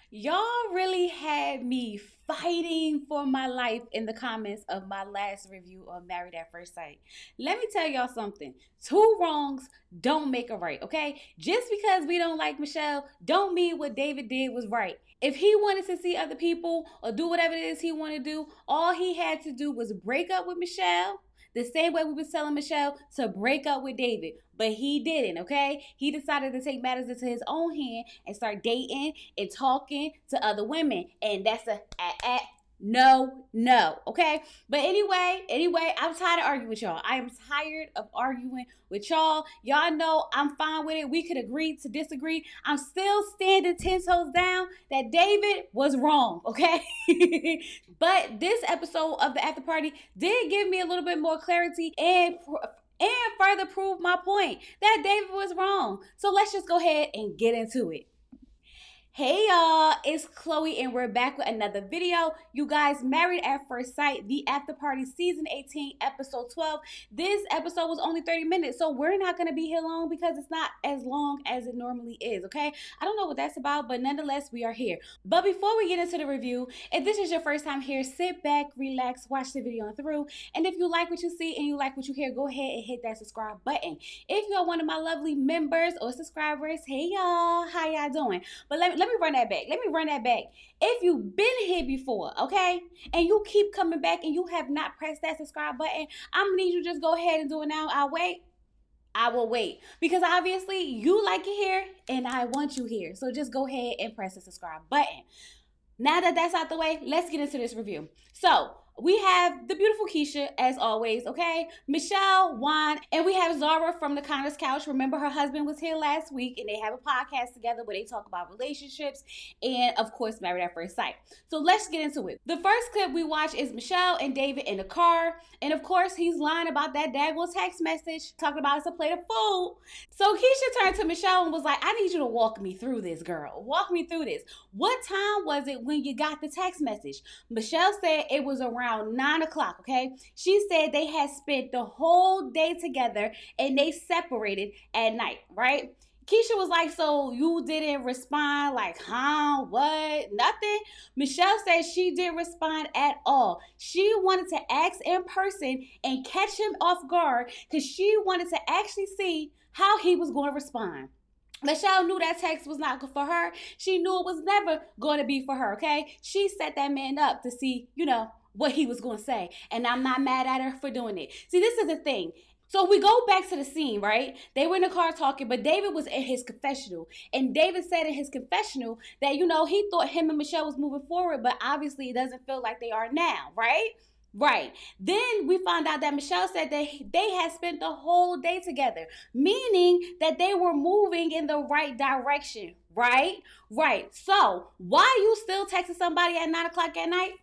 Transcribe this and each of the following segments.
Y'all really had me fighting for my life in the comments of my last review of Married at First Sight. Let me tell y'all something. Two wrongs don't make a right, okay? Just because we don't like Michelle don't mean what David did was right. If he wanted to see other people or do whatever it is he wanted to do, all he had to do was break up with Michelle the same way we was telling Michelle to break up with David. But he didn't, okay? He decided to take matters into his own hand and start dating and talking to other women. And that's no, okay? But anyway, I'm tired of arguing with y'all. I am tired of arguing with y'all. Y'all know I'm fine with it. We could agree to disagree. I'm still standing 10 toes down that David was wrong, okay? But this episode of the after party did give me a little bit more clarity and further prove my point that David was wrong. So let's just go ahead and get into it. Hey y'all, it's Chloe and we're back with another video. You guys, Married at First Sight, the after party season 18, episode 12. This episode was only 30 minutes, so we're not going to be here long because it's not as long as it normally is, okay? I don't know what that's about, but nonetheless, we are here. But before we get into the review, if this is your first time here, sit back, relax, watch the video on through. And if you like what you see and you like what you hear, go ahead and hit that subscribe button. If you are one of my lovely members or subscribers, hey y'all, how y'all doing? But let me run that back. Let me run that back. If you've been here before, okay, and you keep coming back and you have not pressed that subscribe button, I'm gonna need you to just go ahead and do it now. I'll wait. I will wait because obviously you like it here and I want you here. So just go ahead and press the subscribe button. Now that that's out the way, let's get into this review. So we have the beautiful Keisha, as always, okay? Michelle, Juan, and we have Zara from the Connor's Couch. Remember, her husband was here last week, and they have a podcast together where they talk about relationships and, of course, Married at First Sight. So let's get into it. The first clip we watch is Michelle and David in the car, and, of course, he's lying about that daggone text message, talking about it's a plate of food. So Keisha turned to Michelle and was like, I need you to walk me through this, girl. Walk me through this. What time was it when you got the text message? Michelle said it was around 9 o'clock, okay? She said they had spent the whole day together and they separated at night, right? Keisha was like, so you didn't respond like, huh, what, nothing? Michelle said she didn't respond at all. She wanted to ask in person and catch him off guard because she wanted to actually see how he was going to respond. Michelle knew that text was not good for her. She knew it was never going to be for her, okay? She set that man up to see, what he was going to say. And I'm not mad at her for doing it. See, this is the thing. So we go back to the scene, right? They were in the car talking, but David was in his confessional. And David said in his confessional that, he thought him and Michelle was moving forward, but obviously it doesn't feel like they are now, right? Right. Then we found out that Michelle said that they had spent the whole day together, meaning that they were moving in the right direction, right? Right. So why you still texting somebody at 9 o'clock at night?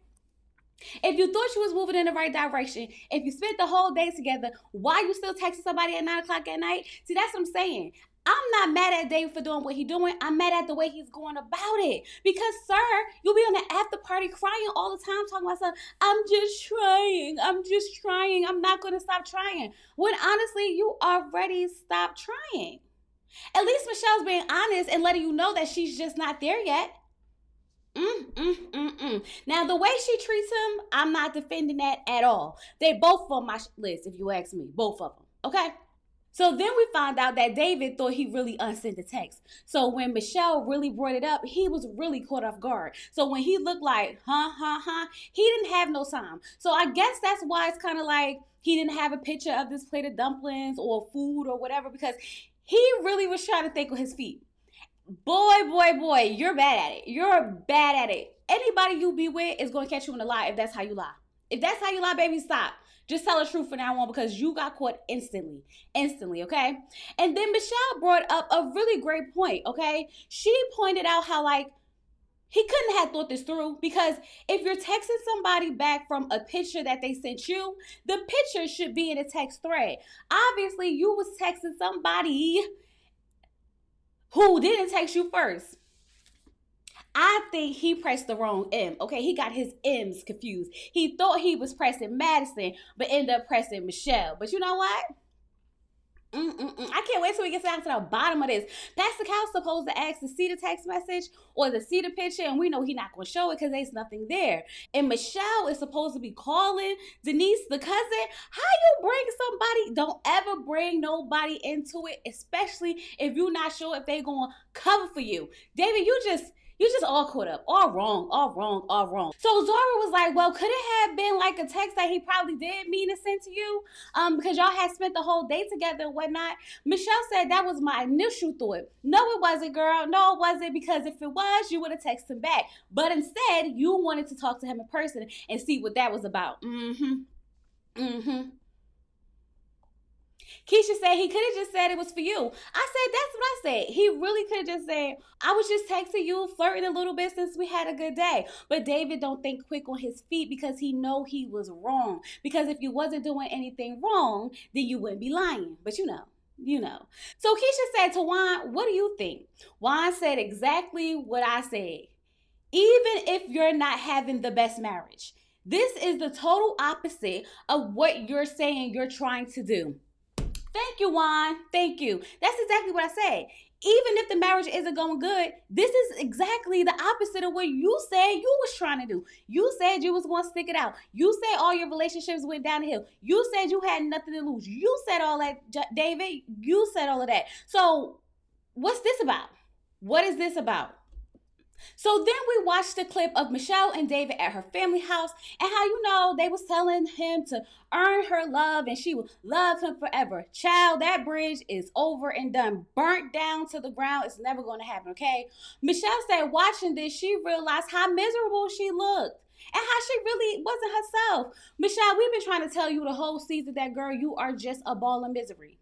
If you thought you was moving in the right direction, if you spent the whole day together, why you still texting somebody at 9 o'clock at night? See, that's what I'm saying. I'm not mad at David for doing what he's doing. I'm mad at the way he's going about it. Because, sir, you'll be on the after party crying all the time, talking about something. I'm just trying. I'm not going to stop trying. When honestly, you already stopped trying. At least Michelle's being honest and letting you know that she's just not there yet. Now, the way she treats him, I'm not defending that at all. They both on my list, if you ask me. Both of them. Okay? So then we found out that David thought he really unsent the text. So when Michelle really brought it up, he was really caught off guard. So when he looked like, he didn't have no time. So I guess that's why it's kind of like he didn't have a picture of this plate of dumplings or food or whatever, because he really was trying to think with his feet. Boy, you're bad at it. You're bad at it. Anybody you be with is going to catch you in a lie if that's how you lie. If that's how you lie, baby, stop. Just tell the truth from now on because you got caught instantly, okay? And then Michelle brought up a really great point, okay? She pointed out how, he couldn't have thought this through because if you're texting somebody back from a picture that they sent you, the picture should be in a text thread. Obviously, you was texting somebody who didn't text you first. I think he pressed the wrong M, okay? He got his M's confused. He thought he was pressing Madison, but ended up pressing Michelle. But you know what? I can't wait till we get down to the bottom of this. Pastor Cal's supposed to ask to see the text message or to see the picture, and we know he's not going to show it because there's nothing there. And Michelle is supposed to be calling Denise, the cousin. How you bring somebody? Don't ever bring nobody into it, especially if you're not sure if they're going to cover for you. David, you just all caught up, all wrong, all wrong, all wrong. So Zara was like, well, could it have been like a text that he probably did mean to send to you? Because y'all had spent the whole day together and whatnot. Michelle said that was my initial thought. No, it wasn't, girl. No, it wasn't, because if it was, you would have texted him back. But instead, you wanted to talk to him in person and see what that was about. Keisha said he could have just said it was for you. I said, that's what I said. He really could have just said, I was just texting you, flirting a little bit since we had a good day. But David don't think quick on his feet because he know he was wrong. Because if you wasn't doing anything wrong, then you wouldn't be lying. But you know. So Keisha said to Juan, what do you think? Juan said exactly what I said. Even if you're not having the best marriage, this is the total opposite of what you're saying you're trying to do. Thank you, Juan. Thank you. That's exactly what I said. Even if the marriage isn't going good, this is exactly the opposite of what you said you was trying to do. You said you was going to stick it out. You said all your relationships went down the hill. You said you had nothing to lose. You said all that, David. You said all of that. So what's this about? What is this about? So then we watched the clip of Michelle and David at her family house, and how they was telling him to earn her love and she would love him forever. Child, that bridge is over and done, burnt down to the ground. It's never going to happen, okay? Michelle said watching this, she realized how miserable she looked and how she really wasn't herself. Michelle, we've been trying to tell you the whole season that, girl, you are just a ball of misery.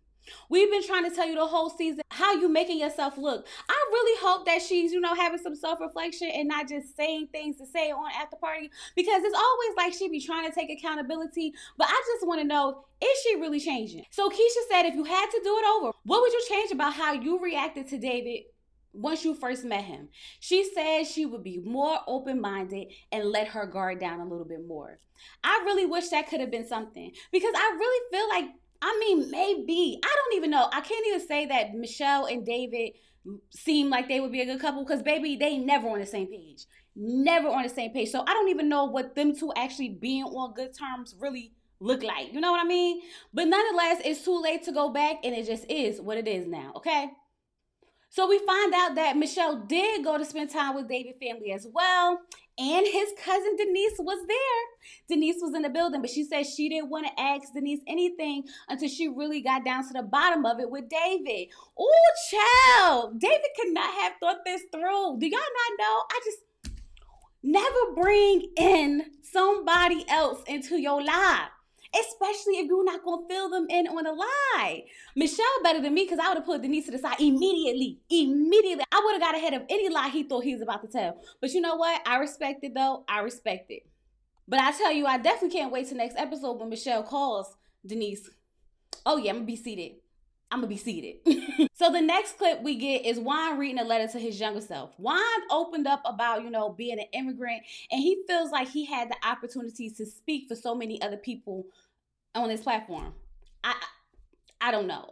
We've been trying to tell you the whole season how you making yourself look. I really hope that she's, having some self-reflection and not just saying things to say on after party, because it's always like she be trying to take accountability. But I just want to know, is she really changing? So Keisha said, if you had to do it over, what would you change about how you reacted to David once you first met him? She said she would be more open-minded and let her guard down a little bit more. I really wish that could have been something, because I really feel like, maybe. I don't even know. I can't even say that Michelle and David seem like they would be a good couple, because, baby, they never on the same page. Never on the same page. So I don't even know what them two actually being on good terms really look like. You know what I mean? But nonetheless, it's too late to go back, and it just is what it is now, okay? So we find out that Michelle did go to spend time with David's family as well. And his cousin Denise was there. Denise was in the building, but she said she didn't want to ask Denise anything until she really got down to the bottom of it with David. Oh, child. David could not have thought this through. Do y'all not know? I just never bring in somebody else into your life, especially if you're not going to fill them in on a lie. Michelle better than me, because I would have put Denise to the side immediately. I would have got ahead of any lie he thought he was about to tell. But you know what? I respect it, though. I respect it. But I tell you, I definitely can't wait till next episode when Michelle calls Denise. Oh, yeah, I'm going to be seated. So the next clip we get is Juan reading a letter to his younger self. Juan opened up about, being an immigrant, and he feels like he had the opportunity to speak for so many other people on this platform. I don't know.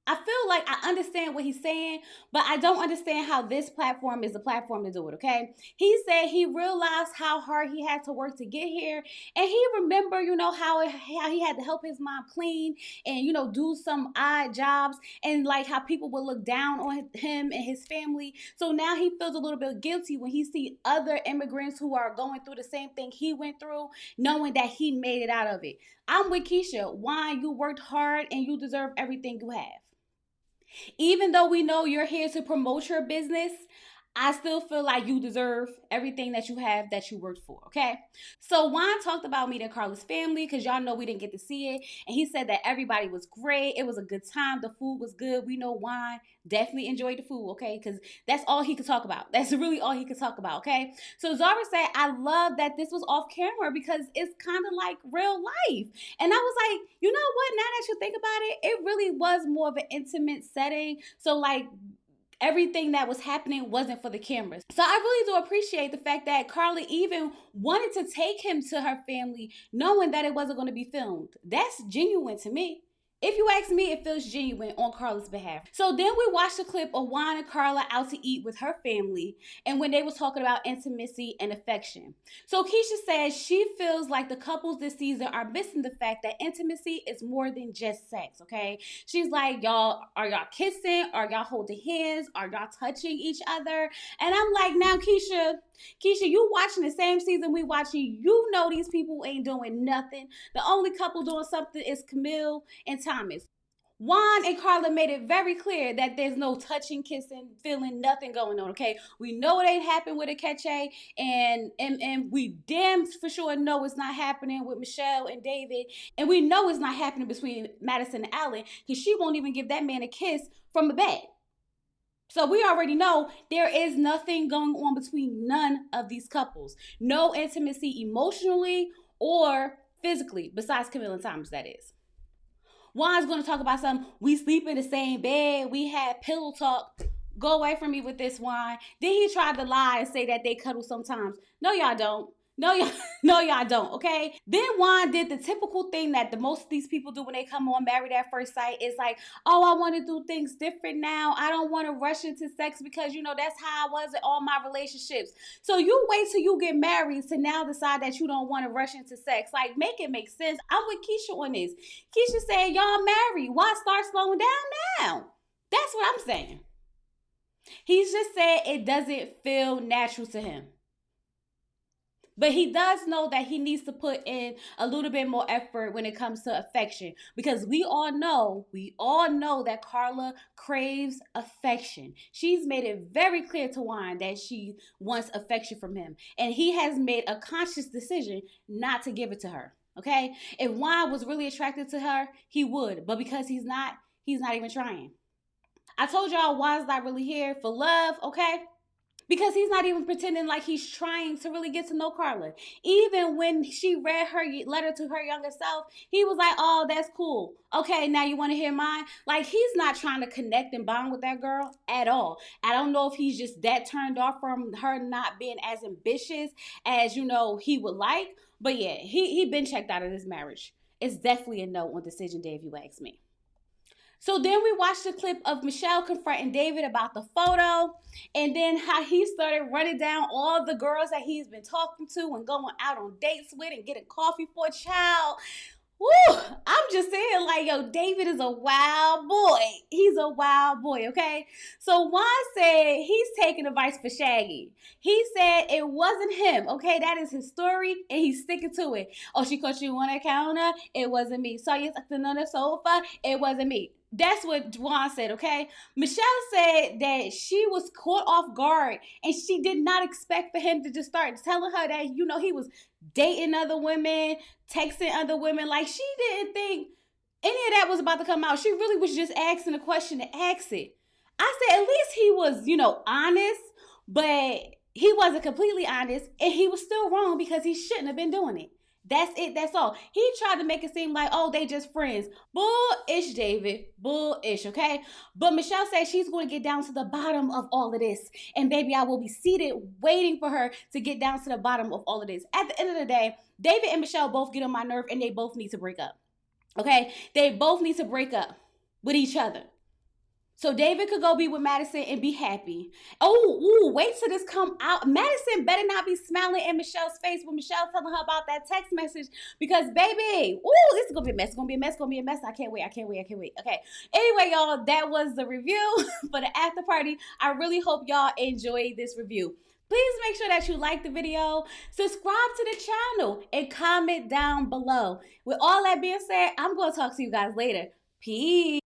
I feel like I understand what he's saying, but I don't understand how this platform is the platform to do it, okay? He said he realized how hard he had to work to get here, and he remembered, how he had to help his mom clean and, do some odd jobs, and like how people would look down on him and his family. So now he feels a little bit guilty when he sees other immigrants who are going through the same thing he went through, knowing that he made it out of it. I'm with Keisha. Why? You worked hard and you deserve everything you have. Even though we know you're here to promote your business, I still feel like you deserve everything that you have that you worked for, okay? So Juan talked about meeting Carla's family, because y'all know we didn't get to see it. And he said that everybody was great. It was a good time. The food was good. We know Juan definitely enjoyed the food, okay? Because that's all he could talk about. That's really all he could talk about, okay? So Zara said, I love that this was off camera, because it's kind of like real life. And I was like, you know what? Now that you think about it, it really was more of an intimate setting. So like, everything that was happening wasn't for the cameras. So I really do appreciate the fact that Carla even wanted to take him to her family, knowing that it wasn't going to be filmed. That's genuine to me. If you ask me, it feels genuine on Carla's behalf. So then we watched a clip of Juan and Carla out to eat with her family, and when they was talking about intimacy and affection. So Keisha says she feels like the couples this season are missing the fact that intimacy is more than just sex, okay? She's like, y'all, are y'all kissing? Are y'all holding hands? Are y'all touching each other? And I'm like, now Keisha, you watching the same season we watching. You know these people ain't doing nothing. The only couple doing something is Camille and Thomas. Juan and Carla made it very clear that there's no touching, kissing, feeling, nothing going on, okay? We know it ain't happened with Akeche, and we damn for sure know it's not happening with Michelle and David, and we know it's not happening between Madison and Alan, because she won't even give that man a kiss from the bed. So we already know there is nothing going on between none of these couples. No intimacy emotionally or physically, besides Camille and Thomas, that is. Juan's going to talk about something. We sleep in the same bed. We had pillow talk. Go away from me with this, Juan. Then he tried to lie and say that they cuddle sometimes. No, y'all don't. No, y'all don't, okay? Then Juan did the typical thing that the most of these people do when they come on Married at First Sight. Is like, oh, I want to do things different now. I don't want to rush into sex because, that's how I was in all my relationships. So you wait till you get married to now decide that you don't want to rush into sex. Like, make it make sense. I'm with Keisha on this. Keisha said, y'all married. Why start slowing down now? That's what I'm saying. He's just said it doesn't feel natural to him. But he does know that he needs to put in a little bit more effort when it comes to affection, because we all know that Carla craves affection. She's made it very clear to Juan that she wants affection from him, and he has made a conscious decision not to give it to her. Okay? If Juan was really attracted to her, he would, but because he's not even trying. I told y'all Juan's not really here for love, okay? Because he's not even pretending like he's trying to really get to know Carla. Even when she read her letter to her younger self, he was like, oh, that's cool. Okay, now you want to hear mine? Like, he's not trying to connect and bond with that girl at all. I don't know if he's just that turned off from her not being as ambitious as, he would like. But yeah, he been checked out of this marriage. It's definitely a no on decision day if you ask me. So then we watched a clip of Michelle confronting David about the photo, and then how he started running down all the girls that he's been talking to and going out on dates with and getting coffee for a child. Woo! I'm just saying, like, yo, David is a wild boy. He's a wild boy, okay? So Juan said he's taking advice for Shaggy. He said it wasn't him, okay? That is his story, and he's sticking to it. Oh, she caught you on a counter? It wasn't me. Saw you sitting on the sofa? It wasn't me. That's what Juan said, okay? Michelle said that she was caught off guard, and she did not expect for him to just start telling her that, he was dating other women, texting other women. Like, she didn't think any of that was about to come out. She really was just asking a question to ask it. I said, at least he was, honest, but he wasn't completely honest, and he was still wrong because he shouldn't have been doing it. That's it. That's all. He tried to make it seem like, oh, they just friends. Bullish, David. Bullish, okay? But Michelle said she's going to get down to the bottom of all of this. And baby, I will be seated waiting for her to get down to the bottom of all of this. At the end of the day, David and Michelle both get on my nerve, and they both need to break up. Okay? They both need to break up with each other. So David could go be with Madison and be happy. Wait till this come out. Madison better not be smiling in Michelle's face when Michelle's telling her about that text message, because baby, this is gonna be a mess. It's gonna be a mess. Gonna be a mess. I can't wait. Okay. Anyway, y'all, that was the review for the after party. I really hope y'all enjoyed this review. Please make sure that you like the video, subscribe to the channel, and comment down below. With all that being said, I'm going to talk to you guys later. Peace.